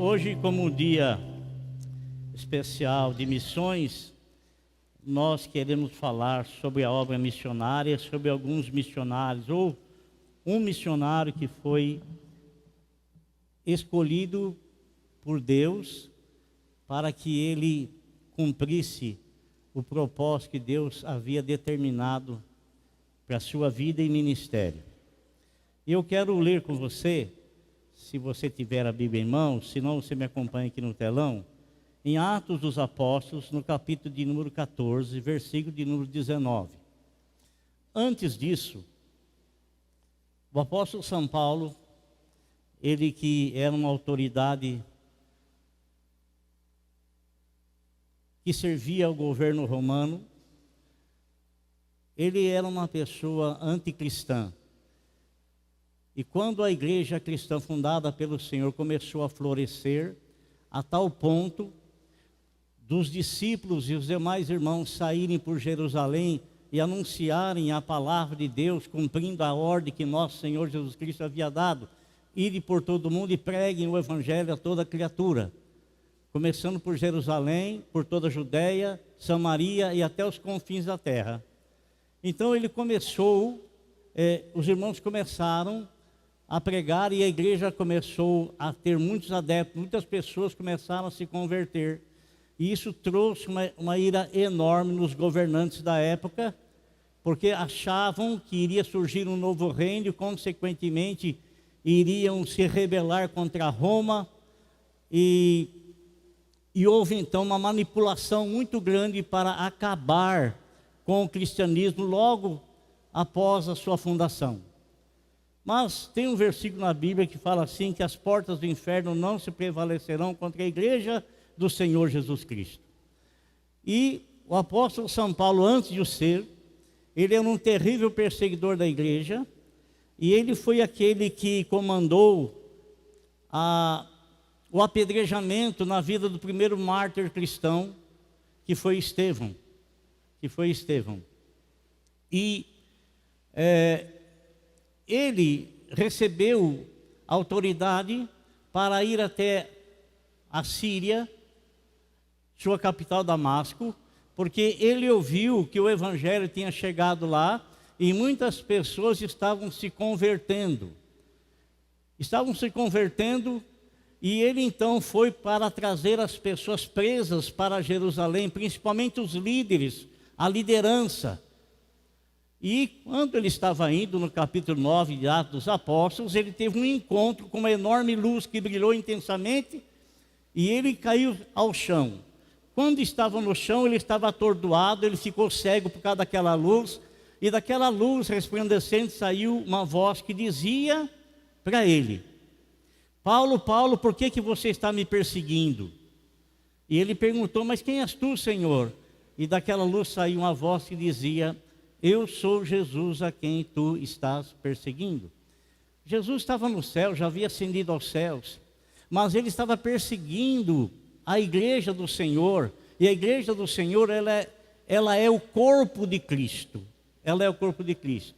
Hoje, como um dia especial de missões, nós queremos falar sobre a obra missionária, sobre alguns missionários, ou um missionário que foi escolhido por Deus para que ele cumprisse o propósito que Deus havia determinado para a sua vida e ministério. E eu quero ler com você, se você tiver a Bíblia em mãos, se não você me acompanha aqui no telão, em Atos dos Apóstolos, no capítulo de número 14, versículo de número 19. Antes disso, o apóstolo São Paulo, ele que era uma autoridade que servia ao governo romano, ele era uma pessoa anticristã. E quando a igreja cristã fundada pelo Senhor começou a florescer, a tal ponto dos discípulos e os demais irmãos saírem por Jerusalém e anunciarem a palavra de Deus, cumprindo a ordem que nosso Senhor Jesus Cristo havia dado, ide por todo mundo e preguem o evangelho a toda criatura, começando por Jerusalém, por toda a Judéia, Samaria e até os confins da terra. Então ele começou, os irmãos começaram a pregar e a igreja começou a ter muitos adeptos, muitas pessoas começaram a se converter. E isso trouxe uma ira enorme nos governantes da época, porque achavam que iria surgir um novo reino e, consequentemente, iriam se rebelar contra Roma. E houve, então, uma manipulação muito grande para acabar com o cristianismo logo após a sua fundação. Mas tem um versículo na Bíblia que fala assim, que as portas do inferno não se prevalecerão contra a igreja do Senhor Jesus Cristo. E o apóstolo São Paulo, antes de o ser, ele era um terrível perseguidor da igreja, e ele foi aquele que comandou o apedrejamento na vida do primeiro mártir cristão, que foi Estevão. E ele recebeu autoridade para ir até a Síria, sua capital Damasco, porque ele ouviu que o evangelho tinha chegado lá e muitas pessoas estavam se convertendo. E ele então foi para trazer as pessoas presas para Jerusalém, principalmente os líderes, a liderança. E quando ele estava indo, no capítulo 9 de Atos dos Apóstolos, ele teve um encontro com uma enorme luz que brilhou intensamente, e ele caiu ao chão. Quando estava no chão, ele estava atordoado, ele ficou cego por causa daquela luz, e daquela luz resplandecente saiu uma voz que dizia para ele: Paulo, Paulo, por que você está me perseguindo? E ele perguntou: mas quem és tu, Senhor? E daquela luz saiu uma voz que dizia: eu sou Jesus a quem tu estás perseguindo. Jesus estava no céu, já havia ascendido aos céus, mas ele estava perseguindo a igreja do Senhor, e a igreja do Senhor, ela é o corpo de Cristo. Ela é o corpo de Cristo.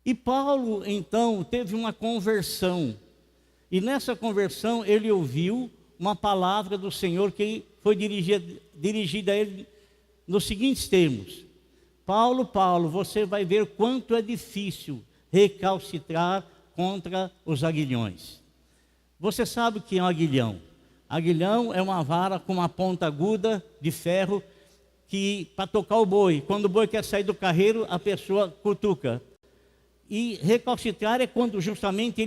E Paulo, então, teve uma conversão, e nessa conversão ele ouviu uma palavra do Senhor que foi dirigida a ele nos seguintes termos: Paulo, Paulo, você vai ver quanto é difícil recalcitrar contra os aguilhões. Você sabe o que é um aguilhão? Aguilhão é uma vara com uma ponta aguda de ferro que para tocar o boi. Quando o boi quer sair do carreiro, a pessoa cutuca. E recalcitrar é quando justamente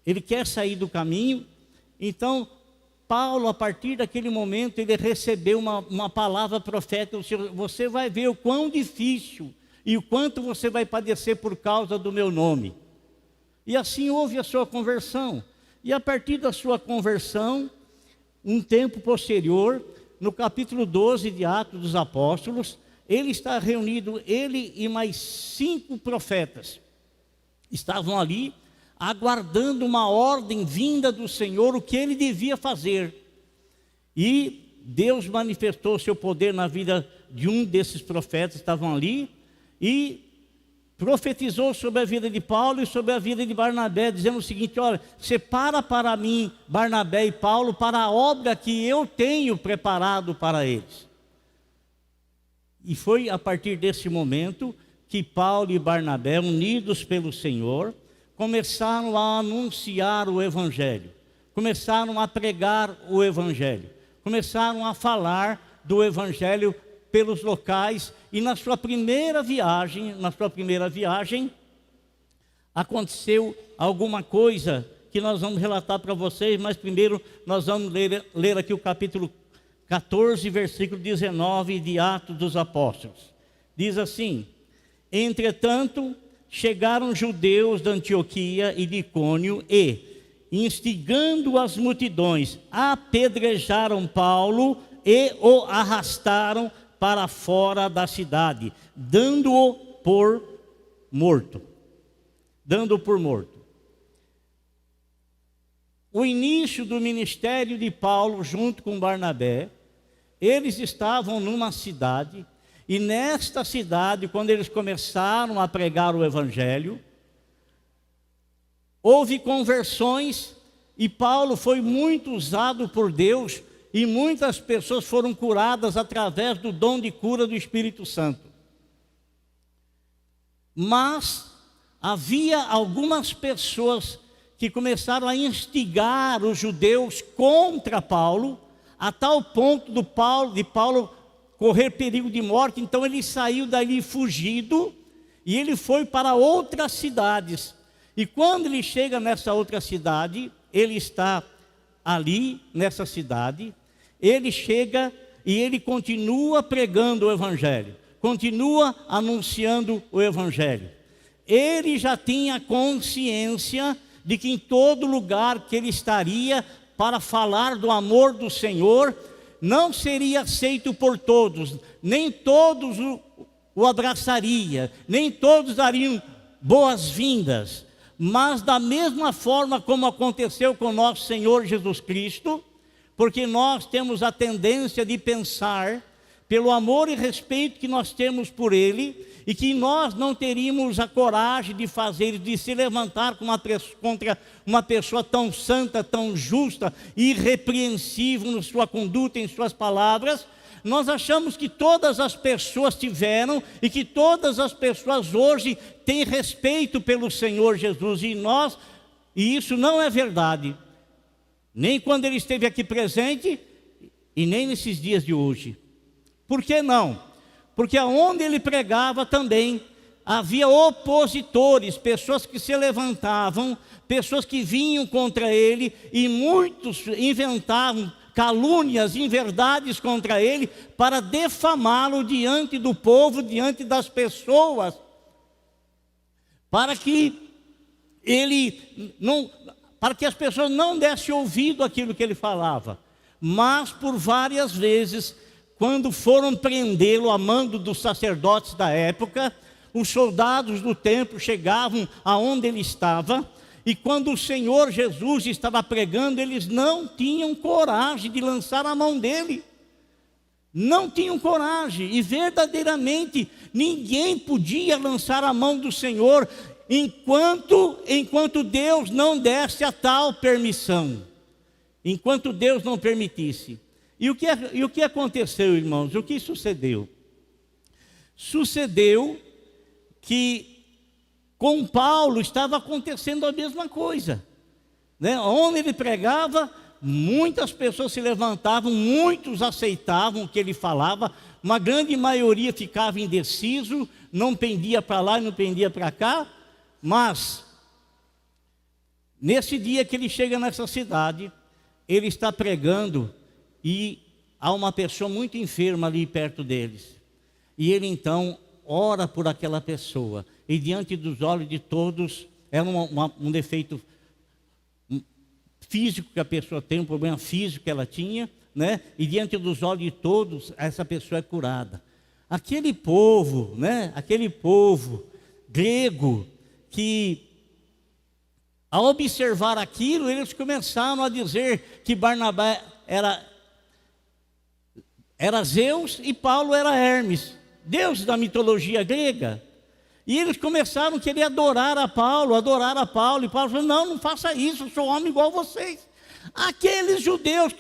ele quer sair do caminho. Então, Paulo, a partir daquele momento, ele recebeu uma palavra profética do Senhor: você vai ver o quão difícil e o quanto você vai padecer por causa do meu nome. E assim houve a sua conversão. E a partir da sua conversão, um tempo posterior, no capítulo 12 de Atos dos Apóstolos, ele está reunido, ele e mais 5 profetas, estavam ali, aguardando uma ordem vinda do Senhor, o que ele devia fazer. E Deus manifestou seu poder na vida de um desses profetas, estavam ali, e profetizou sobre a vida de Paulo e sobre a vida de Barnabé, dizendo o seguinte: olha, separa para mim Barnabé e Paulo para a obra que eu tenho preparado para eles. E foi a partir desse momento que Paulo e Barnabé, unidos pelo Senhor, começaram a anunciar o Evangelho, começaram a pregar o Evangelho, começaram a falar do Evangelho pelos locais. E na sua primeira viagem, aconteceu alguma coisa que nós vamos relatar para vocês, mas primeiro nós vamos ler aqui o capítulo 14, versículo 19 de Atos dos Apóstolos. Diz assim: entretanto, chegaram judeus da Antioquia e de Icônio e, instigando as multidões, apedrejaram Paulo e o arrastaram para fora da cidade, dando-o por morto. O início do ministério de Paulo junto com Barnabé, eles estavam numa cidade, e nesta cidade, quando eles começaram a pregar o Evangelho, houve conversões, e Paulo foi muito usado por Deus, e muitas pessoas foram curadas através do dom de cura do Espírito Santo. Mas havia algumas pessoas que começaram a instigar os judeus contra Paulo, a tal ponto de Paulo correr perigo de morte. Então ele saiu dali fugido, e ele foi para outras cidades. E quando ele chega nessa outra cidade, ele está ali nessa cidade, ele chega e ele continua pregando o Evangelho, continua anunciando o Evangelho. Ele já tinha consciência de que em todo lugar que ele estaria para falar do amor do Senhor, não seria aceito por todos, nem todos o abraçariam, nem todos dariam boas-vindas. Mas da mesma forma como aconteceu com nosso Senhor Jesus Cristo, porque nós temos a tendência de pensar, pelo amor e respeito que nós temos por Ele, e que nós não teríamos a coragem de fazer, de se levantar contra uma pessoa tão santa, tão justa, irrepreensível na sua conduta, em suas palavras. Nós achamos que todas as pessoas tiveram, e que todas as pessoas hoje têm respeito pelo Senhor Jesus, e isso não é verdade, nem quando ele esteve aqui presente, e nem nesses dias de hoje. Por que não? Porque aonde ele pregava também havia opositores, pessoas que se levantavam, pessoas que vinham contra ele, e muitos inventavam calúnias, inverdades contra ele, para defamá-lo diante do povo, diante das pessoas, para que as pessoas não dessem ouvido àquilo que ele falava. Mas por várias vezes, quando foram prendê-lo a mando dos sacerdotes da época, os soldados do templo chegavam aonde ele estava, e quando o Senhor Jesus estava pregando, eles não tinham coragem de lançar a mão dele. Não tinham coragem, e verdadeiramente ninguém podia lançar a mão do Senhor enquanto Deus não desse a tal permissão, enquanto Deus não permitisse. E o que aconteceu, irmãos? O que sucedeu? Sucedeu que com Paulo estava acontecendo a mesma coisa, né? Onde ele pregava, muitas pessoas se levantavam, muitos aceitavam o que ele falava, uma grande maioria ficava indeciso, não pendia para lá e não pendia para cá. Mas nesse dia que ele chega nessa cidade, ele está pregando, e há uma pessoa muito enferma ali perto deles, e ele então ora por aquela pessoa, e diante dos olhos de todos, era um defeito físico que a pessoa tem, um problema físico que ela tinha, né? E diante dos olhos de todos, essa pessoa é curada. Aquele povo, né? Aquele povo grego, que ao observar aquilo, eles começaram a dizer que Barnabé era Zeus e Paulo era Hermes, deuses da mitologia grega. E eles começaram a querer adorar a Paulo. E Paulo falou: não, não faça isso, eu sou homem igual a vocês. Aqueles judeus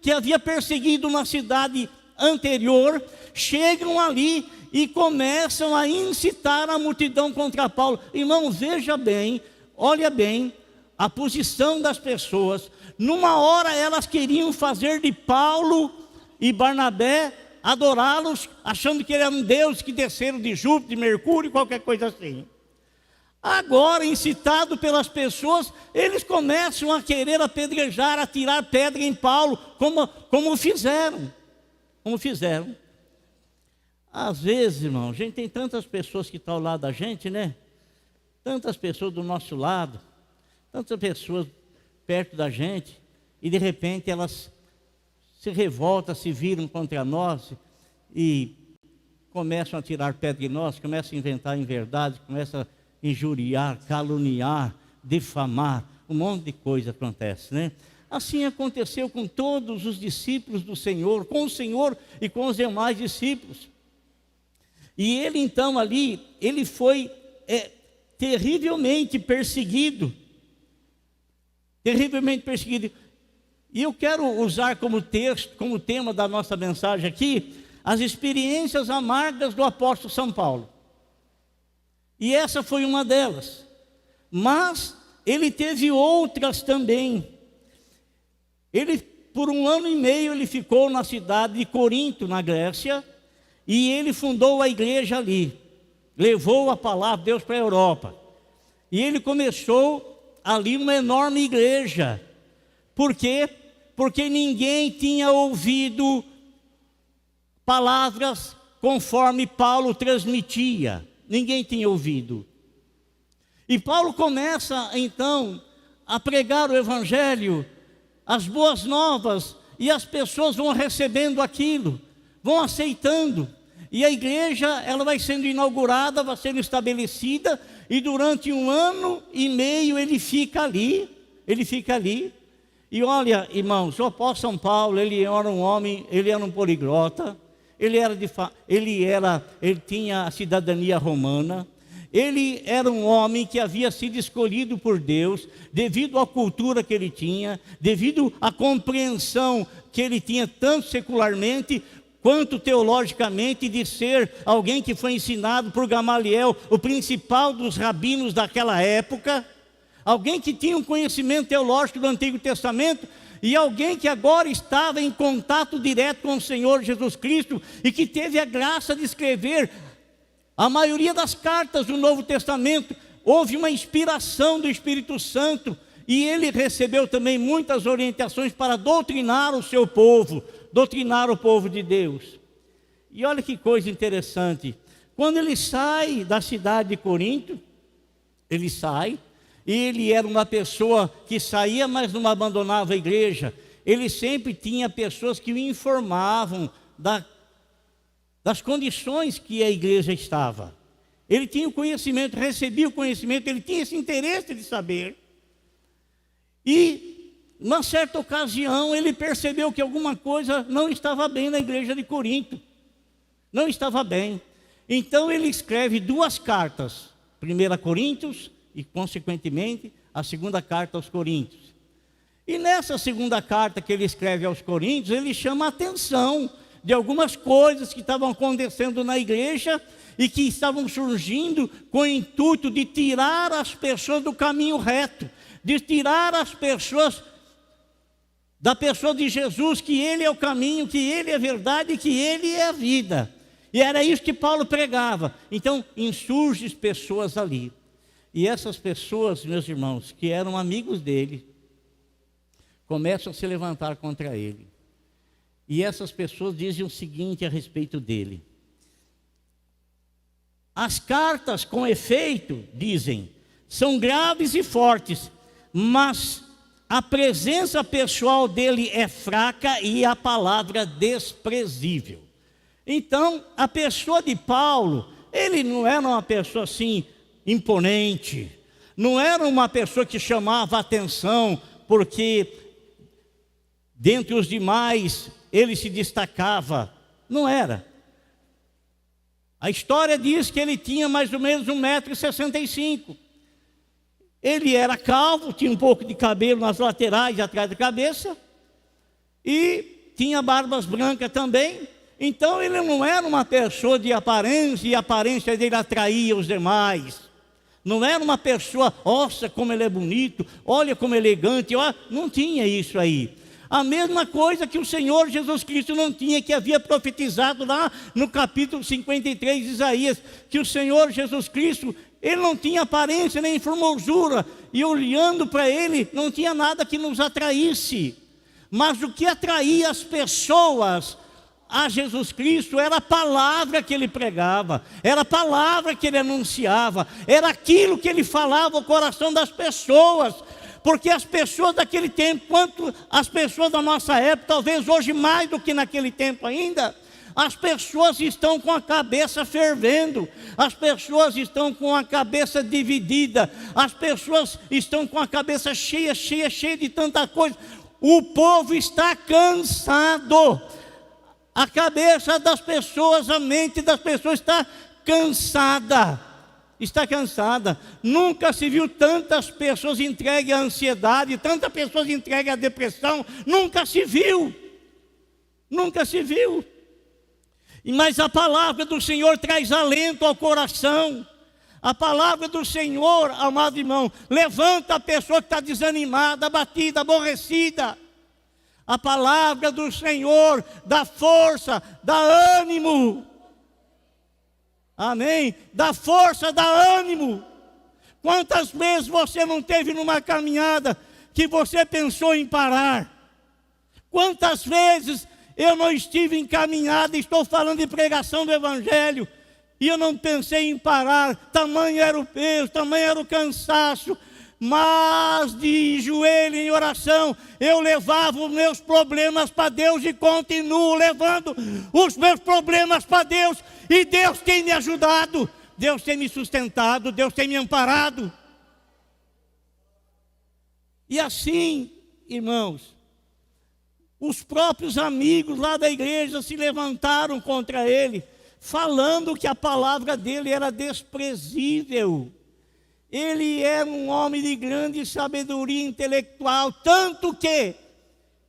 que havia perseguido na cidade anterior, chegam ali e começam a incitar a multidão contra Paulo. Irmão, veja bem, olha bem a posição das pessoas. Numa hora elas queriam fazer de Paulo e Barnabé, adorá-los, achando que eram deuses que desceram de Júpiter, de Mercúrio, qualquer coisa assim. Agora, incitado pelas pessoas, eles começam a querer apedrejar, a tirar pedra em Paulo, como fizeram. Às vezes, irmão, a gente tem tantas pessoas que estão ao lado da gente, né? Tantas pessoas do nosso lado, tantas pessoas perto da gente, e de repente elas se revoltam, se viram contra nós e começam a tirar pedra em nós, começam a inventar inverdades, começam a injuriar, caluniar, difamar, um monte de coisa acontece, né? Assim aconteceu com todos os discípulos do Senhor, com o Senhor e com os demais discípulos. E ele então ali, ele foi terrivelmente perseguido. Terrivelmente perseguido. E eu quero usar como texto, como tema da nossa mensagem aqui, as experiências amargas do apóstolo São Paulo. E essa foi uma delas. Mas ele teve outras também. Ele, por 1 ano e meio, ele ficou na cidade de Corinto, na Grécia, e ele fundou a igreja ali. Levou a palavra de Deus para a Europa. E ele começou ali uma enorme igreja. Por quê? Porque ninguém tinha ouvido palavras conforme Paulo transmitia. Ninguém tinha ouvido. E Paulo começa então a pregar o evangelho, as boas novas, e as pessoas vão recebendo aquilo, vão aceitando. E a igreja, ela vai sendo inaugurada, vai sendo estabelecida, e durante 1 ano e meio ele fica ali. E olha, irmãos, o apóstolo São Paulo, ele era um homem, ele era um poliglota, ele tinha a cidadania romana, ele era um homem que havia sido escolhido por Deus, devido à cultura que ele tinha, devido à compreensão que ele tinha, tanto secularmente, quanto teologicamente, de ser alguém que foi ensinado por Gamaliel, o principal dos rabinos daquela época, alguém que tinha um conhecimento teológico do Antigo Testamento, e alguém que agora estava em contato direto com o Senhor Jesus Cristo, e que teve a graça de escrever a maioria das cartas do Novo Testamento. Houve uma inspiração do Espírito Santo, e ele recebeu também muitas orientações para doutrinar o seu povo, doutrinar o povo de Deus. E olha que coisa interessante, quando ele sai da cidade de Corinto, ele era uma pessoa que saía, mas não abandonava a igreja. Ele sempre tinha pessoas que o informavam das condições que a igreja estava. Ele tinha o conhecimento, recebia o conhecimento, ele tinha esse interesse de saber. E, numa certa ocasião, ele percebeu que alguma coisa não estava bem na igreja de Corinto. Não estava bem. Então ele escreve 2 cartas, 1 Coríntios e, consequentemente, a 2ª carta aos Coríntios. E nessa 2ª carta que ele escreve aos Coríntios, ele chama a atenção de algumas coisas que estavam acontecendo na igreja e que estavam surgindo com o intuito de tirar as pessoas do caminho reto, de tirar as pessoas da pessoa de Jesus, que Ele é o caminho, que Ele é a verdade, que Ele é a vida. E era isso que Paulo pregava. Então, insurgem pessoas ali. E essas pessoas, meus irmãos, que eram amigos dele, começam a se levantar contra ele. E essas pessoas dizem o seguinte a respeito dele: as cartas, com efeito, dizem, são graves e fortes, mas a presença pessoal dele é fraca e a palavra desprezível. Então, a pessoa de Paulo, ele não era uma pessoa assim imponente, não era uma pessoa que chamava atenção, porque dentre os demais ele se destacava. Não era. A história diz que ele tinha mais ou menos 1,65 m. Ele era calvo, tinha um pouco de cabelo nas laterais e atrás da cabeça, e tinha barbas brancas também. Então ele não era uma pessoa de aparência, e a aparência dele atraía os demais. Não era uma pessoa, nossa, como ele é bonito, olha como é elegante, não tinha isso aí. A mesma coisa que o Senhor Jesus Cristo não tinha, que havia profetizado lá no capítulo 53 de Isaías, que o Senhor Jesus Cristo, ele não tinha aparência nem formosura, e olhando para ele, não tinha nada que nos atraísse. Mas o que atraía as pessoas a Jesus Cristo era a palavra que ele pregava, era a palavra que ele anunciava, era aquilo que ele falava ao coração das pessoas. Porque as pessoas daquele tempo, quanto as pessoas da nossa época, talvez hoje mais do que naquele tempo ainda, as pessoas estão com a cabeça fervendo, as pessoas estão com a cabeça dividida, as pessoas estão com a cabeça cheia de tanta coisa. O povo está cansado, a cabeça das pessoas, a mente das pessoas está cansada. Está cansada. Nunca se viu tantas pessoas entregues à ansiedade, tantas pessoas entregues à depressão. Nunca se viu. Nunca se viu. Mas a palavra do Senhor traz alento ao coração. A palavra do Senhor, amado irmão, levanta a pessoa que está desanimada, abatida, aborrecida. A palavra do Senhor dá força, dá ânimo. Amém? Dá força, dá ânimo. Quantas vezes você não teve numa caminhada que você pensou em parar? Quantas vezes eu não estive em caminhada, estou falando de pregação do Evangelho, e eu não pensei em parar, tamanho era o peso, tamanho era o cansaço, mas de joelho em oração, eu levava os meus problemas para Deus e continuo levando os meus problemas para Deus, e Deus tem me ajudado, Deus tem me sustentado, Deus tem me amparado. E assim, irmãos, os próprios amigos lá da igreja se levantaram contra ele, falando que a palavra dele era desprezível. Ele era um homem de grande sabedoria intelectual, tanto que,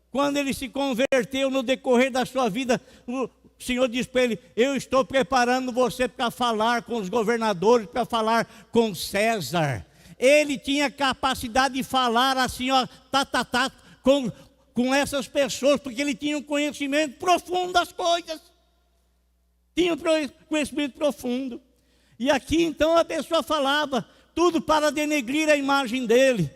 quando ele se converteu no decorrer da sua vida, o Senhor disse para ele: eu estou preparando você para falar com os governadores, para falar com César. Ele tinha capacidade de falar assim, ó, com essas pessoas, porque ele tinha um conhecimento profundo das coisas. Tinha um conhecimento profundo. E aqui então a pessoa falava tudo para denegrir a imagem dele.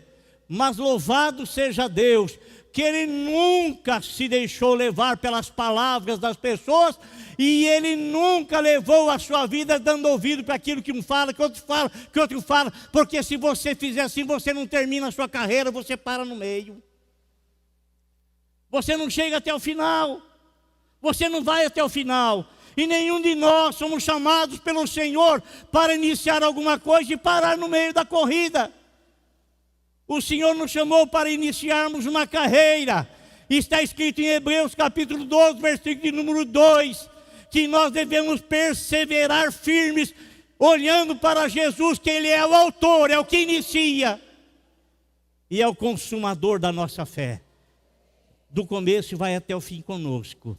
Mas louvado seja Deus, que ele nunca se deixou levar pelas palavras das pessoas, e ele nunca levou a sua vida dando ouvido para aquilo que um fala, que outro fala, que outro fala, porque se você fizer assim, você não termina a sua carreira, você para no meio. Você não chega até o final, você não vai até o final. E nenhum de nós somos chamados pelo Senhor para iniciar alguma coisa e parar no meio da corrida. O Senhor nos chamou para iniciarmos uma carreira. Está escrito em Hebreus capítulo 12, versículo de número 2, que nós devemos perseverar firmes, olhando para Jesus, que Ele é o autor, é o que inicia e é o consumador da nossa fé. Do começo vai até o fim conosco.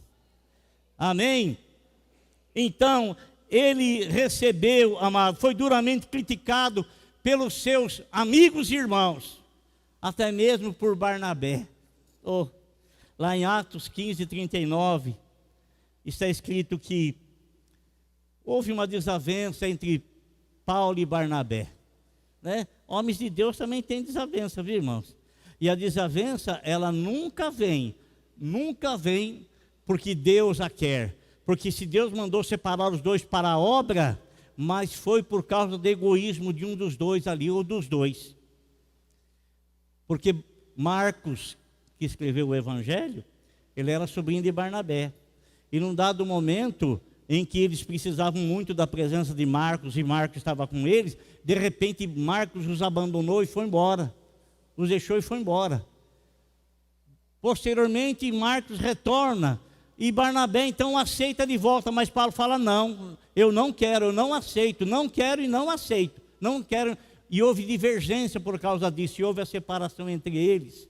Amém? Então, ele recebeu, amado, foi duramente criticado pelos seus amigos e irmãos, até mesmo por Barnabé. Lá em Atos 15, 39, está escrito que houve uma desavença entre Paulo e Barnabé, né? Homens de Deus também têm desavença, viu, irmãos? E a desavença, ela nunca vem porque Deus a quer. Porque se Deus mandou separar os dois para a obra, mas foi por causa do egoísmo de um dos dois ali, ou dos dois. Porque Marcos, que escreveu o Evangelho, ele era sobrinho de Barnabé. E num dado momento em que eles precisavam muito da presença de Marcos, e Marcos estava com eles, de repente Marcos os abandonou e foi embora. Os deixou e foi embora. Posteriormente Marcos retorna, E Barnabé então aceita de volta, mas Paulo fala: não, eu não quero, eu não aceito, não quero e não aceito, não quero. E houve divergência por causa disso, e houve a separação entre eles.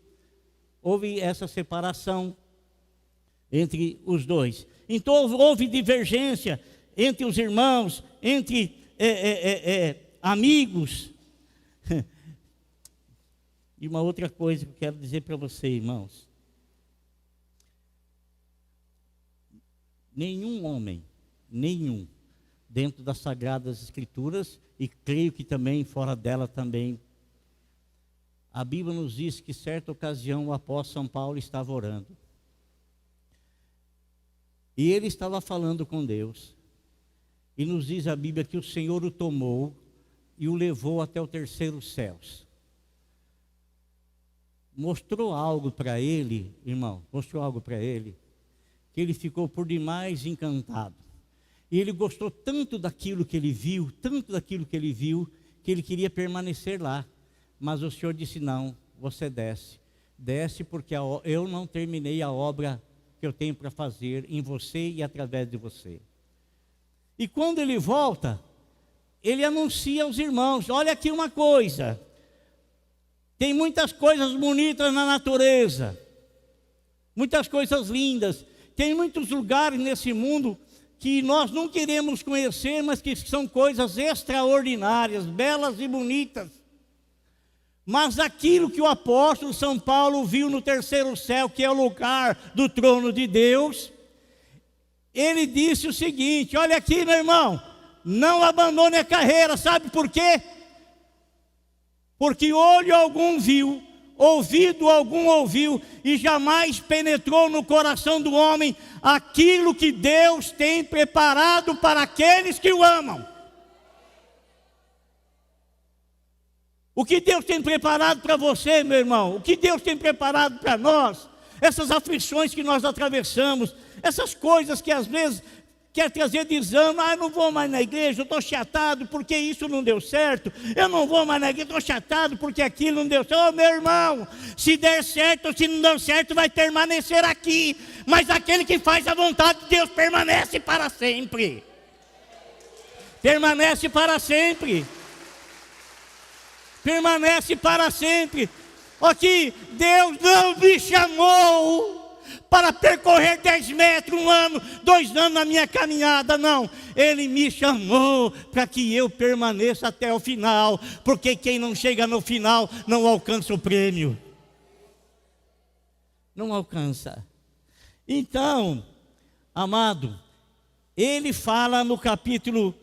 Houve essa separação entre os dois. Então houve divergência entre os irmãos, entre amigos. E uma outra coisa que eu quero dizer para você, irmãos: nenhum homem, dentro das Sagradas Escrituras, e creio que também fora dela também, a Bíblia nos diz que certa ocasião o apóstolo São Paulo estava orando. E ele estava falando com Deus. E nos diz a Bíblia que o Senhor o tomou e o levou até o terceiro céu. Mostrou algo para ele, irmão, que ele ficou por demais encantado. E ele gostou tanto daquilo que ele viu, que ele queria permanecer lá. Mas o Senhor disse: não, você desce porque eu não terminei a obra que eu tenho para fazer em você e através de você. E quando ele volta, ele anuncia aos irmãos: olha aqui uma coisa, tem muitas coisas bonitas na natureza, muitas coisas lindas, tem muitos lugares nesse mundo que nós não queremos conhecer, mas que são coisas extraordinárias, belas e bonitas. Mas aquilo que o apóstolo São Paulo viu no terceiro céu, que é o lugar do trono de Deus, ele disse o seguinte: olha aqui, meu irmão, não abandone a carreira. Sabe por quê? Porque olho algum viu, ouvido algum ouviu, e jamais penetrou no coração do homem aquilo que Deus tem preparado para aqueles que o amam. O que Deus tem preparado para você, meu irmão, o que Deus tem preparado para nós, essas aflições que nós atravessamos, essas coisas que às vezes quer trazer desânimo: eu não vou mais na igreja, eu estou chatado porque isso não deu certo, eu não vou mais na igreja, estou chatado porque aquilo não deu certo. Meu irmão, se der certo ou se não der certo, vai permanecer aqui, mas aquele que faz a vontade de Deus permanece para sempre. Permanece para sempre. Permanece para sempre. Aqui, Deus não me chamou para percorrer 10 metros, 1 ano, 2 anos na minha caminhada, não. Ele me chamou para que eu permaneça até o final, porque quem não chega no final não alcança o prêmio. Não alcança. Então, amado, ele fala no capítulo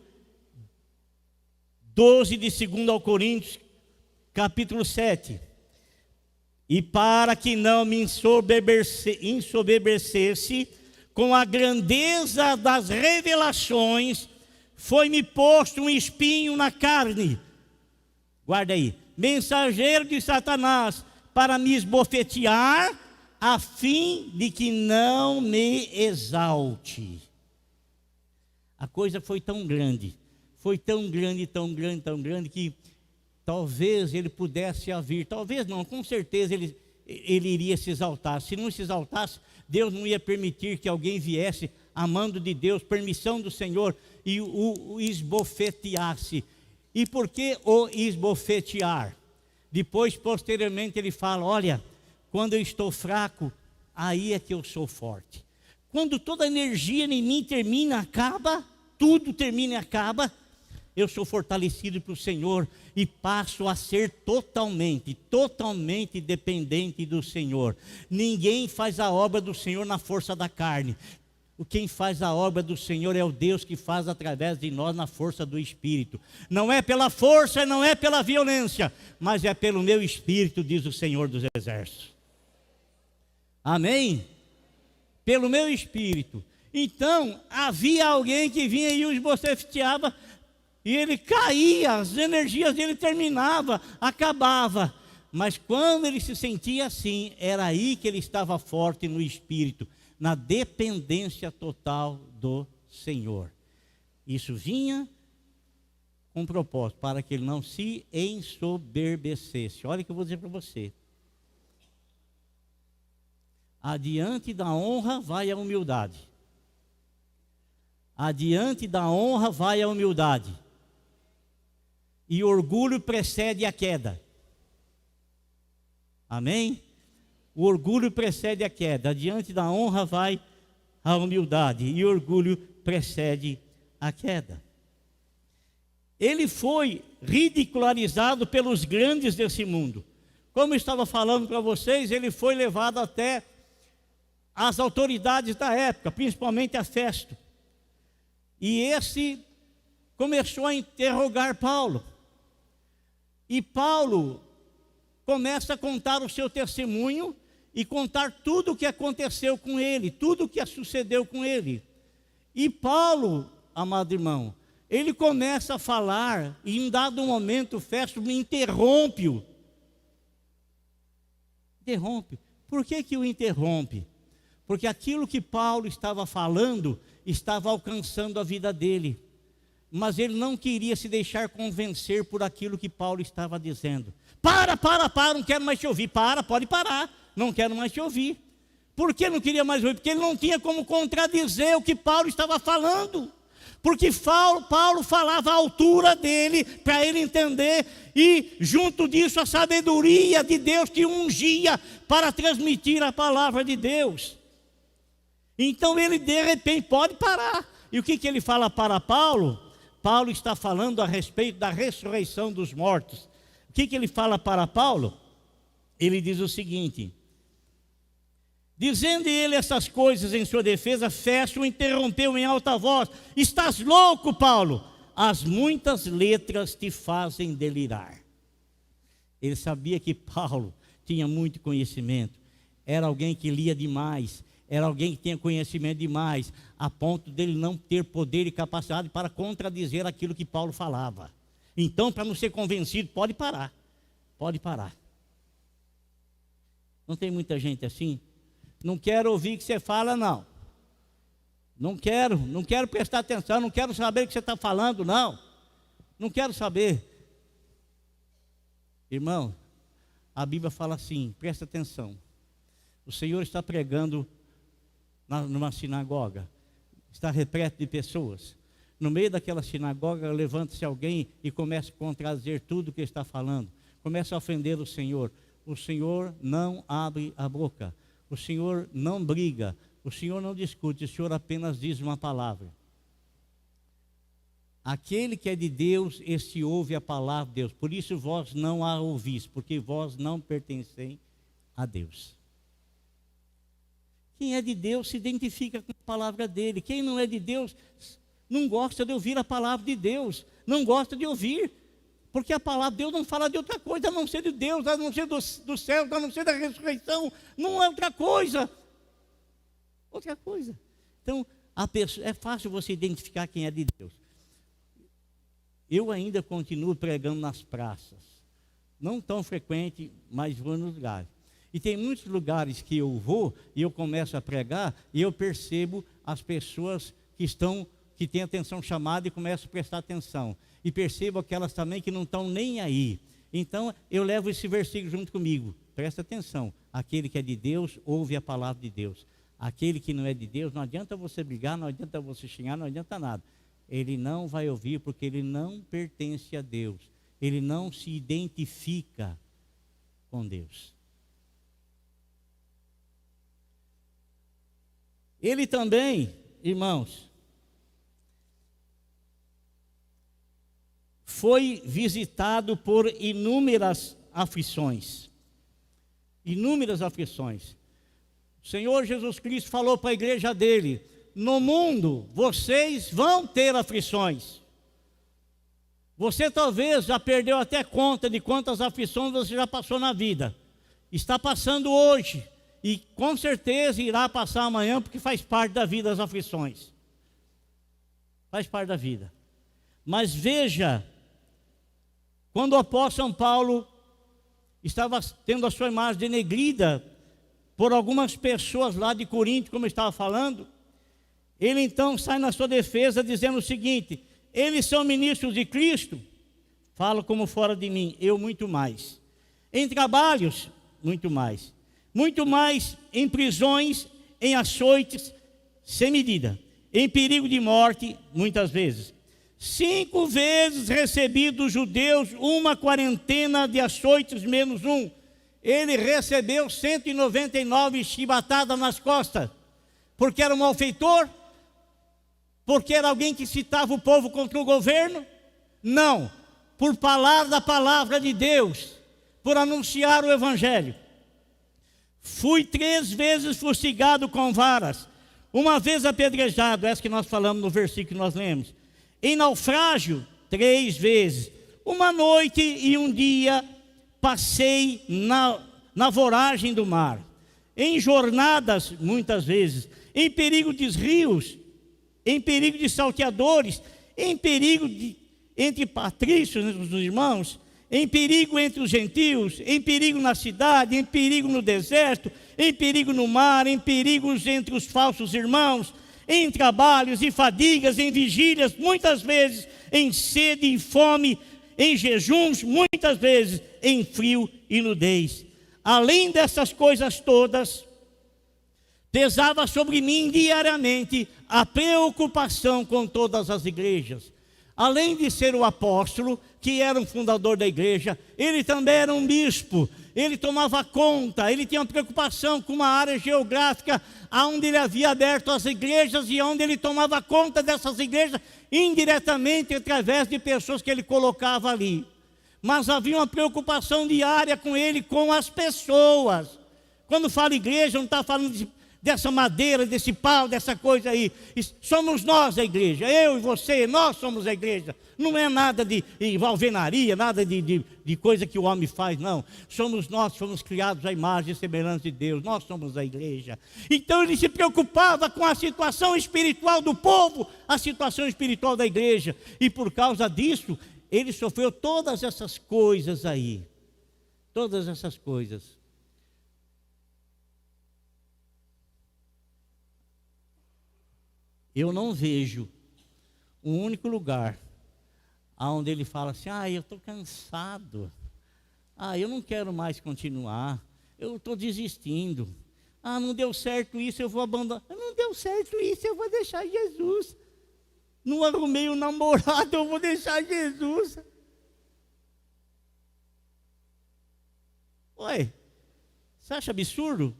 12 de 2 ao Coríntios, capítulo 7: e para que não me ensoberbecesse com a grandeza das revelações, foi-me posto um espinho na carne. Guarda aí: mensageiro de Satanás, para me esbofetear, a fim de que não me exalte. A coisa foi tão grande, que talvez ele pudesse vir, talvez não, com certeza ele iria se exaltar. Se não se exaltasse, Deus não ia permitir que alguém viesse, amando de Deus, permissão do Senhor, e o esbofeteasse. E por que o esbofetear? Depois, posteriormente, ele fala: olha, quando eu estou fraco, aí é que eu sou forte. Quando toda a energia em mim termina, acaba, tudo termina e acaba, eu sou fortalecido para o Senhor e passo a ser totalmente dependente do Senhor. Ninguém faz a obra do Senhor na força da carne. Quem faz a obra do Senhor é o Deus que faz através de nós na força do Espírito. Não é pela força, não é pela violência, mas é pelo meu Espírito, diz o Senhor dos Exércitos. Amém? Pelo meu Espírito. Então, havia alguém que vinha e o esbofeteava, e ele caía, as energias dele terminavam, acabava. Mas quando ele se sentia assim, era aí que ele estava forte no Espírito, na dependência total do Senhor. Isso vinha com propósito, para que ele não se ensoberbecesse. Olha o que eu vou dizer para você. Adiante da honra vai a humildade. Adiante da honra vai a humildade. E orgulho precede a queda. Amém? O orgulho precede a queda. Adiante da honra vai a humildade. E orgulho precede a queda. Ele foi ridicularizado pelos grandes desse mundo. Como eu estava falando para vocês, ele foi levado até as autoridades da época, principalmente a Festo. E esse começou a interrogar Paulo. E Paulo começa a contar o seu testemunho e contar tudo o que aconteceu com ele, tudo o que sucedeu com ele. E Paulo, amado irmão, ele começa a falar e em dado momento Festo me interrompe-o. Interrompe. Por que o interrompe? Porque aquilo que Paulo estava falando estava alcançando a vida dele. Mas ele não queria se deixar convencer por aquilo que Paulo estava dizendo. Para, não quero mais te ouvir. Pode parar, não quero mais te ouvir. Por que não queria mais ouvir? Porque ele não tinha como contradizer o que Paulo estava falando. Porque Paulo falava a altura dele, para ele entender, e junto disso a sabedoria de Deus que ungia para transmitir a palavra de Deus. Então ele de repente pode parar. E o que ele fala para Paulo? Paulo está falando a respeito da ressurreição dos mortos. O que ele fala para Paulo? Ele diz o seguinte: dizendo ele essas coisas em sua defesa, Festo o interrompeu em alta voz: estás louco, Paulo? As muitas letras te fazem delirar. Ele sabia que Paulo tinha muito conhecimento, era alguém que lia demais, era alguém que tinha conhecimento demais, a ponto dele não ter poder e capacidade para contradizer aquilo que Paulo falava. Então, para não ser convencido, pode parar. Não tem muita gente assim? Não quero ouvir o que você fala, não. Não quero prestar atenção, não quero saber o que você está falando, não. Não quero saber. Irmão, a Bíblia fala assim, presta atenção. O Senhor está pregando numa sinagoga, está repleto de pessoas. No meio daquela sinagoga, levanta-se alguém e começa a contradizer tudo o que está falando. Começa a ofender o Senhor. O Senhor não abre a boca. O Senhor não briga. O Senhor não discute. O Senhor apenas diz uma palavra. Aquele que é de Deus, este ouve a palavra de Deus. Por isso vós não a ouvis, porque vós não pertencem a Deus. Quem é de Deus se identifica com a palavra dele. Quem não é de Deus não gosta de ouvir a palavra de Deus. Não gosta de ouvir. Porque a palavra de Deus não fala de outra coisa, a não ser de Deus, a não ser do céu, a não ser da ressurreição. Não é outra coisa. Outra coisa. Então, é fácil você identificar quem é de Deus. Eu ainda continuo pregando nas praças. Não tão frequente, mas vou nos lugares. E tem muitos lugares que eu vou e eu começo a pregar e eu percebo as pessoas que têm atenção chamada e começam a prestar atenção. E percebo aquelas também que não estão nem aí. Então eu levo esse versículo junto comigo. Presta atenção. Aquele que é de Deus, ouve a palavra de Deus. Aquele que não é de Deus, não adianta você brigar, não adianta você xingar, não adianta nada. Ele não vai ouvir porque ele não pertence a Deus. Ele não se identifica com Deus. Ele também, irmãos, foi visitado por inúmeras aflições. Inúmeras aflições. O Senhor Jesus Cristo falou para a igreja dele: no mundo vocês vão ter aflições. Você talvez já perdeu até conta de quantas aflições você já passou na vida. Está passando hoje. E com certeza irá passar amanhã, porque faz parte da vida as aflições. Faz parte da vida. Mas veja, quando o apóstolo São Paulo estava tendo a sua imagem denegrida por algumas pessoas lá de Corinto, como eu estava falando, ele então sai na sua defesa dizendo o seguinte: eles são ministros de Cristo, falo como fora de mim, eu muito mais. Em trabalhos, muito mais. muito mais em prisões, em açoites, sem medida, em perigo de morte, muitas vezes. 5 vezes recebi dos judeus uma quarentena de açoites menos um. Ele recebeu 199 chibatadas nas costas, porque era um malfeitor, porque era alguém que citava o povo contra o governo. Não, por palavra da palavra de Deus, por anunciar o evangelho. Fui 3 vezes fustigado com varas, uma vez apedrejado, essa que nós falamos no versículo que nós lemos. Em naufrágio, 3 vezes. Uma noite e um dia passei na voragem do mar. Em jornadas, muitas vezes. Em perigo de rios, em perigo de salteadores, em perigo entre patrícios, entre os irmãos, em perigo entre os gentios, em perigo na cidade, em perigo no deserto, em perigo no mar, em perigos entre os falsos irmãos, em trabalhos e fadigas, em vigílias, muitas vezes em sede e fome, em jejuns, muitas vezes em frio e nudez. Além dessas coisas todas, pesava sobre mim diariamente a preocupação com todas as igrejas. Além de ser o apóstolo, que era um fundador da igreja, ele também era um bispo. Ele tomava conta, ele tinha uma preocupação com uma área geográfica onde ele havia aberto as igrejas e onde ele tomava conta dessas igrejas indiretamente através de pessoas que ele colocava ali. Mas havia uma preocupação diária com ele, com as pessoas. Quando fala igreja, não está falando dessa madeira, desse pau, dessa coisa aí. Somos nós a igreja, eu e você, nós somos a igreja. Não é nada de alvenaria, nada de coisa que o homem faz, não. Somos nós, fomos criados à imagem e semelhança de Deus, nós somos a igreja. Então ele se preocupava com a situação espiritual do povo, a situação espiritual da igreja. E por causa disso, ele sofreu todas essas coisas aí. Todas essas coisas. Eu não vejo um único lugar onde ele fala assim: eu estou cansado, eu não quero mais continuar, eu estou desistindo, não deu certo isso, eu vou abandonar, não deu certo isso, eu vou deixar Jesus, não arrumei um namorado, eu vou deixar Jesus. Ué, você acha absurdo?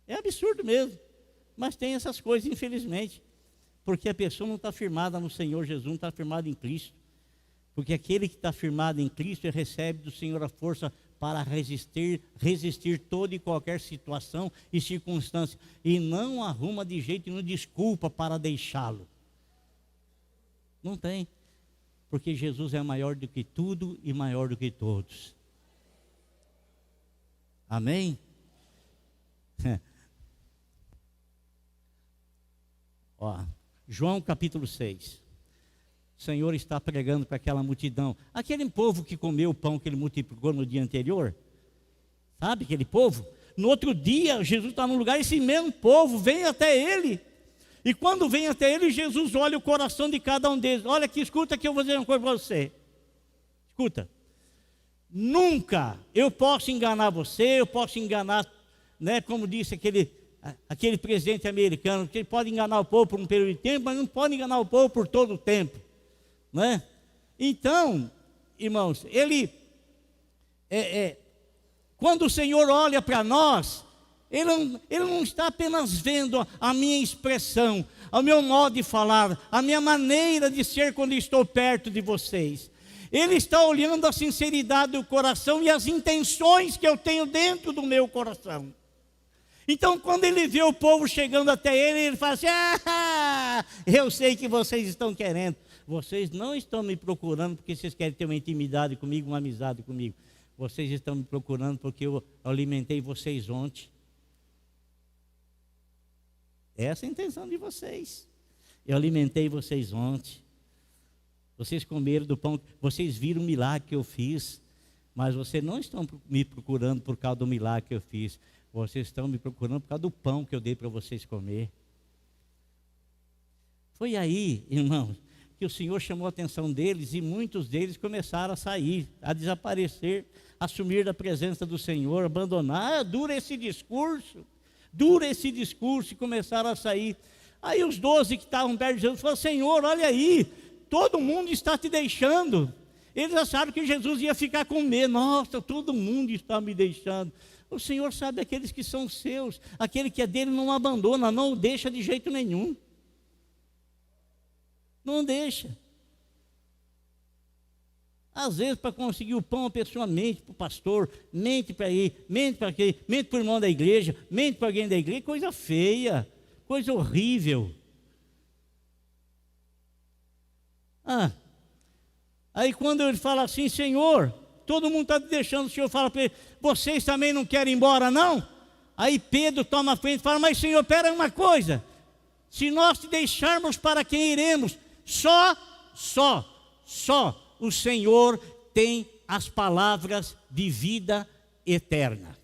É absurdo mesmo, mas tem essas coisas, infelizmente. Porque a pessoa não está firmada no Senhor Jesus, não está firmada em Cristo. Porque aquele que está firmado em Cristo recebe do Senhor a força para resistir toda e qualquer situação e circunstância. E não arruma de jeito nenhum desculpa para deixá-lo. Não tem. Porque Jesus é maior do que tudo e maior do que todos. Amém? João capítulo 6. O Senhor está pregando para aquela multidão. Aquele povo que comeu o pão que ele multiplicou no dia anterior. Sabe aquele povo? No outro dia, Jesus está no lugar, esse mesmo povo vem até ele. E quando vem até ele, Jesus olha o coração de cada um deles. Olha aqui, escuta que eu vou dizer uma coisa para você. Escuta. Nunca eu posso enganar você, eu posso enganar, como disse aquele presidente americano, que ele pode enganar o povo por um período de tempo, mas não pode enganar o povo por todo o tempo, Então, irmãos, quando o Senhor olha para nós, ele não está apenas vendo a minha expressão, o meu modo de falar, a minha maneira de ser quando estou perto de vocês. Ele está olhando a sinceridade do coração e as intenções que eu tenho dentro do meu coração. Então, quando ele vê o povo chegando até ele, ele fala assim: eu sei que vocês estão querendo. Vocês não estão me procurando porque vocês querem ter uma intimidade comigo, uma amizade comigo. Vocês estão me procurando porque eu alimentei vocês ontem. Essa é a intenção de vocês. Eu alimentei vocês ontem. Vocês comeram do pão, vocês viram o milagre que eu fiz. Mas vocês não estão me procurando por causa do milagre que eu fiz. Vocês estão me procurando por causa do pão que eu dei para vocês comer. Foi aí, irmãos, que o Senhor chamou a atenção deles, e muitos deles começaram a sair, a desaparecer, a sumir da presença do Senhor, abandonar. Dura esse discurso, e começaram a sair. Aí os 12 que estavam perto de Jesus falaram: Senhor, olha aí, todo mundo está te deixando. Eles acharam que Jesus ia ficar com medo. Nossa, todo mundo está me deixando. O Senhor sabe aqueles que são seus, aquele que é dele não abandona, não o deixa de jeito nenhum. Não deixa. Às vezes, para conseguir o pão, a pessoa mente para o pastor, mente para ele, mente para aquele, mente para o irmão da igreja, mente para alguém da igreja. Coisa feia, coisa horrível. Aí quando ele fala assim: Senhor, todo mundo está te deixando, o Senhor fala para ele: vocês também não querem ir embora, não? Aí Pedro toma a frente e fala: mas Senhor, espera uma coisa, se nós te deixarmos, para quem iremos? Só o Senhor tem as palavras de vida eterna.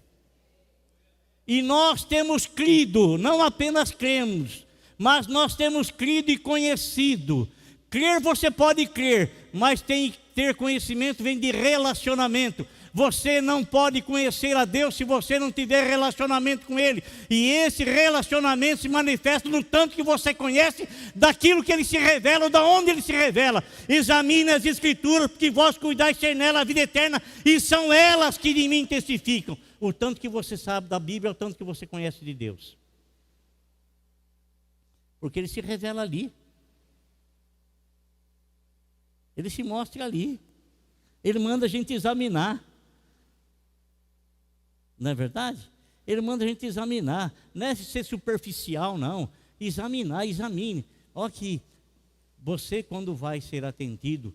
E nós temos crido, não apenas cremos, mas nós temos crido e conhecido. Crer você pode crer, mas tem que ter conhecimento, vem de relacionamento. Você não pode conhecer a Deus se você não tiver relacionamento com Ele. E esse relacionamento se manifesta no tanto que você conhece, daquilo que Ele se revela, ou da onde Ele se revela. Examine as Escrituras, porque vós cuidais ter nela a vida eterna, e são elas que de mim testificam. O tanto que você sabe da Bíblia, é o tanto que você conhece de Deus. Porque Ele se revela ali. Ele se mostra ali. Ele manda a gente examinar. Não é verdade? Ele manda a gente examinar. Não é ser superficial, não. Examinar, examine. Olha que você, quando vai ser atendido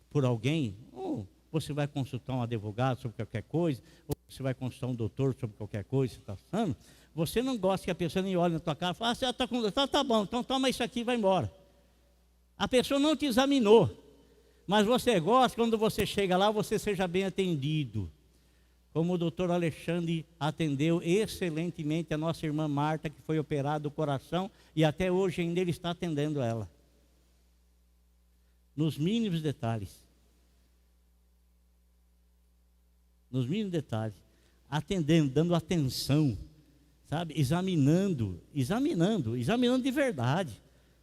por alguém, ou você vai consultar um advogado sobre qualquer coisa, ou você vai consultar um doutor sobre qualquer coisa que você está passando, você não gosta que a pessoa nem olhe na tua cara e fale: você está com dor, tá bom, então toma isso aqui e vai embora. A pessoa não te examinou. Mas você gosta quando você chega lá, você seja bem atendido. Como o doutor Alexandre atendeu excelentemente a nossa irmã Marta, que foi operada do coração, e até hoje ainda ele está atendendo ela. Nos mínimos detalhes. Nos mínimos detalhes. Atendendo, dando atenção, sabe? Examinando de verdade,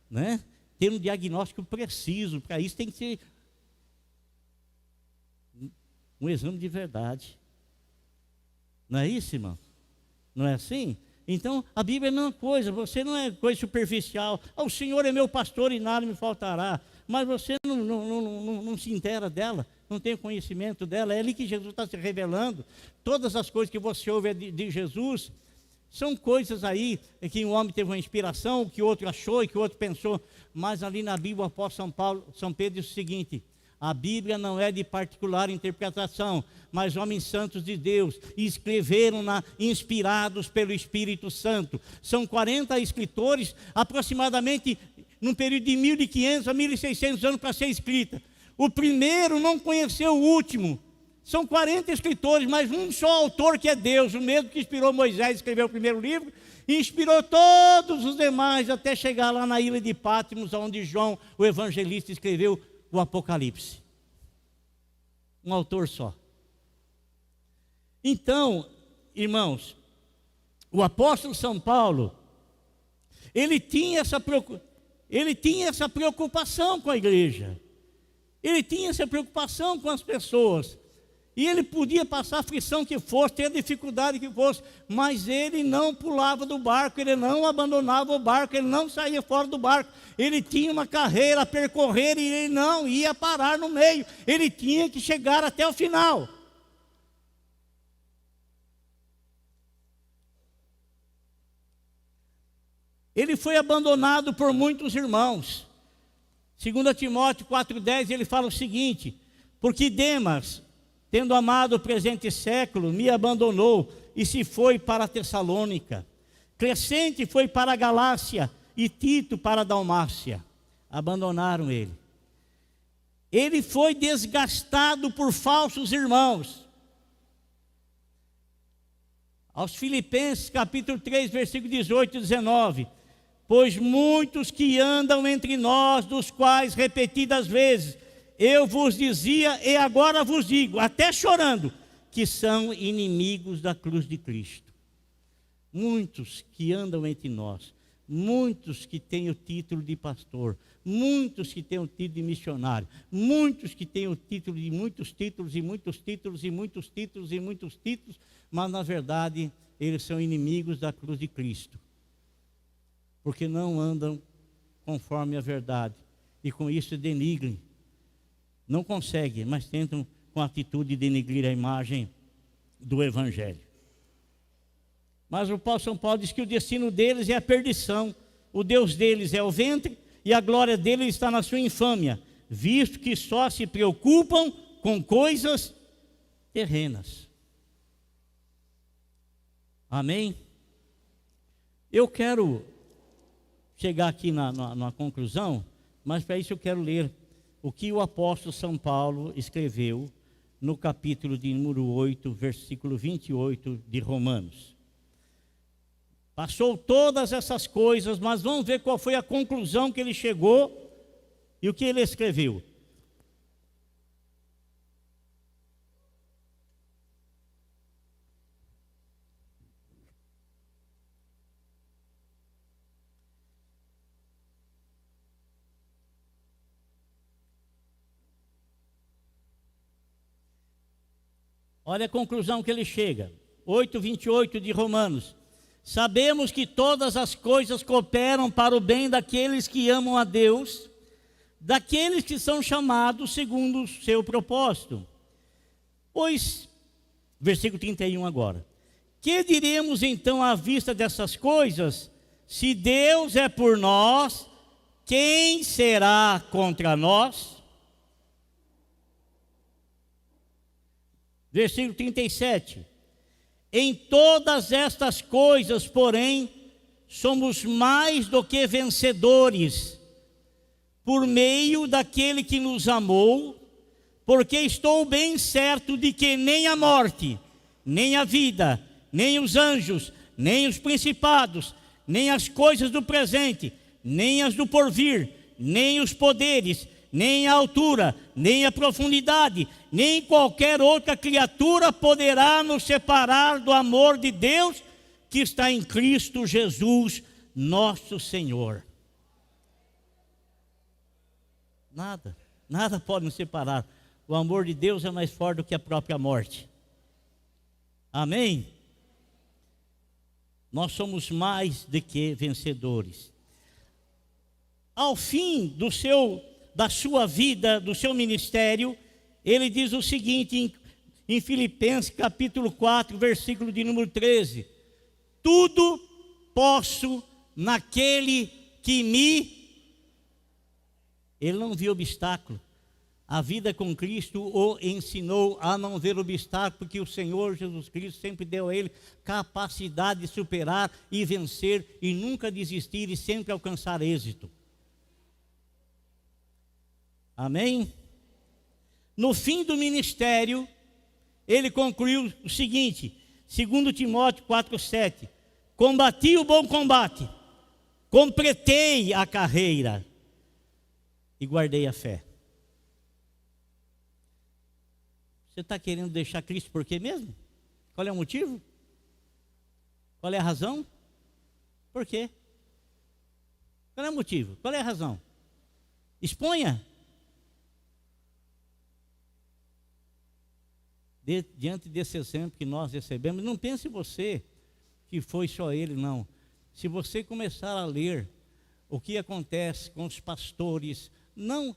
né? Tendo um diagnóstico preciso. Para isso tem que ser um exame de verdade. Não é isso, irmão? Não é assim? Então, a Bíblia é a mesma coisa. Você não é coisa superficial. O Senhor é meu pastor e nada me faltará. Mas você não se inteira dela, não tem conhecimento dela. É ali que Jesus está se revelando. Todas as coisas que você ouve de Jesus são coisas aí que um homem teve uma inspiração, que o outro achou e que o outro pensou. Mas ali na Bíblia, o apóstolo São Pedro diz o seguinte: a Bíblia não é de particular interpretação, mas homens santos de Deus escreveram-na inspirados pelo Espírito Santo. São 40 escritores, aproximadamente num período de 1.500 a 1.600 anos para ser escrita. O primeiro não conheceu o último. São 40 escritores, mas um só autor, que é Deus, o mesmo que inspirou Moisés a escrever o primeiro livro, e inspirou todos os demais até chegar lá na ilha de Patmos, onde João, o evangelista, escreveu o Apocalipse. Um autor só. Então, irmãos, o apóstolo São Paulo, ele tinha essa preocupação com a igreja. Ele tinha essa preocupação com as pessoas. E ele podia passar a aflição que fosse, ter a dificuldade que fosse, mas ele não pulava do barco, ele não abandonava o barco, ele não saía fora do barco. Ele tinha uma carreira a percorrer e ele não ia parar no meio. Ele tinha que chegar até o final. Ele foi abandonado por muitos irmãos. 2 Timóteo 4,10, ele fala o seguinte: porque Demas, tendo amado o presente século, me abandonou e se foi para a Tessalônica. Crescente foi para a Galácia e Tito para a Dalmácia. Abandonaram ele. Ele foi desgastado por falsos irmãos. Aos Filipenses, capítulo 3, versículo 18 e 19. Pois muitos que andam entre nós, dos quais repetidas vezes eu vos dizia e agora vos digo, até chorando, que são inimigos da cruz de Cristo. Muitos que andam entre nós, muitos que têm o título de pastor, muitos que têm o título de missionário, muitos que têm o título de muitos títulos e muitos títulos e muitos títulos e muitos títulos, mas na verdade eles são inimigos da cruz de Cristo, porque não andam conforme a verdade e com isso denigrem. Não conseguem, mas tentam com a atitude de denegrir a imagem do Evangelho. Mas o São Paulo diz que o destino deles é a perdição, o Deus deles é o ventre e a glória deles está na sua infâmia, visto que só se preocupam com coisas terrenas. Amém? Eu quero chegar aqui na conclusão, mas para isso eu quero ler o que o apóstolo São Paulo escreveu no capítulo de número 8, versículo 28 de Romanos. Passou todas essas coisas, mas vamos ver qual foi a conclusão que ele chegou e o que ele escreveu. Olha a conclusão que ele chega. 8:28 de Romanos. Sabemos que todas as coisas cooperam para o bem daqueles que amam a Deus, daqueles que são chamados segundo o seu propósito. Pois, versículo 31 agora. Que diremos então à vista dessas coisas? Se Deus é por nós, quem será contra nós? Versículo 37. Em todas estas coisas, porém, somos mais do que vencedores, por meio daquele que nos amou, porque estou bem certo de que nem a morte, nem a vida, nem os anjos, nem os principados, nem as coisas do presente, nem as do porvir, nem os poderes, nem a altura, nem a profundidade, nem qualquer outra criatura poderá nos separar do amor de Deus que está em Cristo Jesus, nosso Senhor. Nada pode nos separar. O amor de Deus é mais forte do que a própria morte. Amém? Nós somos mais do que vencedores. Ao fim da sua vida, do seu ministério, ele diz o seguinte em Filipenses capítulo 4, versículo de número 13: tudo posso naquele que me... Ele não viu obstáculo. A vida com Cristo o ensinou a não ver obstáculo, porque o Senhor Jesus Cristo sempre deu a ele capacidade de superar e vencer e nunca desistir e sempre alcançar êxito. Amém? No fim do ministério, ele concluiu o seguinte, 2 Timóteo 4:7: combati o bom combate, completei a carreira e guardei a fé. Você está querendo deixar Cristo por quê mesmo? Qual é o motivo? Qual é a razão? Por quê? Qual é o motivo? Qual é a razão? Exponha. Diante desse exemplo que nós recebemos, não pense você que foi só ele, não. Se você começar a ler o que acontece com os pastores, não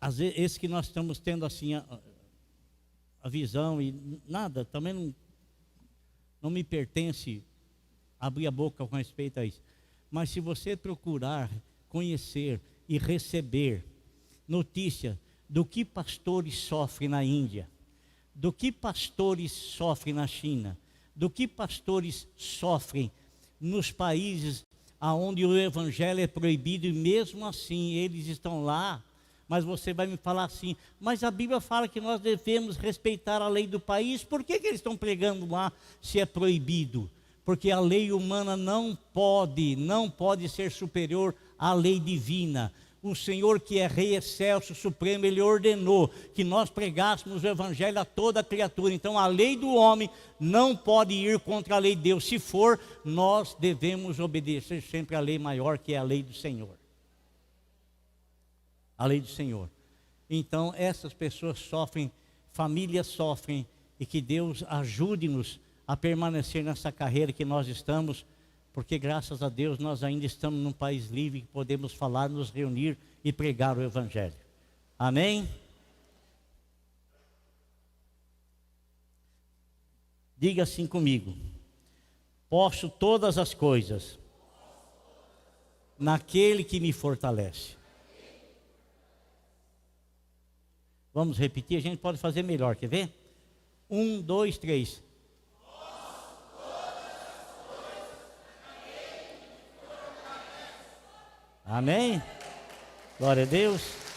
às vezes esse que nós estamos tendo assim a visão e nada, também não me pertence abrir a boca com respeito a isso. Mas se você procurar conhecer e receber notícia do que pastores sofrem na Índia, do que pastores sofrem na China, do que pastores sofrem nos países onde o evangelho é proibido e mesmo assim eles estão lá. Mas você vai me falar assim, mas a Bíblia fala que nós devemos respeitar a lei do país, por que eles estão pregando lá se é proibido? porque a lei humana não pode ser superior à lei divina. O Senhor, que é Rei excelso, supremo, Ele ordenou que nós pregássemos o Evangelho a toda criatura. Então a lei do homem não pode ir contra a lei de Deus. Se for, nós devemos obedecer sempre à lei maior, que é a lei do Senhor. A lei do Senhor. Então essas pessoas sofrem, famílias sofrem, e que Deus ajude-nos a permanecer nessa carreira que nós estamos, porque graças a Deus nós ainda estamos num país livre, que podemos falar, nos reunir e pregar o Evangelho. Amém? Diga assim comigo: posso todas as coisas naquele que me fortalece. Vamos repetir, a gente pode fazer melhor, quer ver? 1, 2, 3. Amém? Glória a Deus.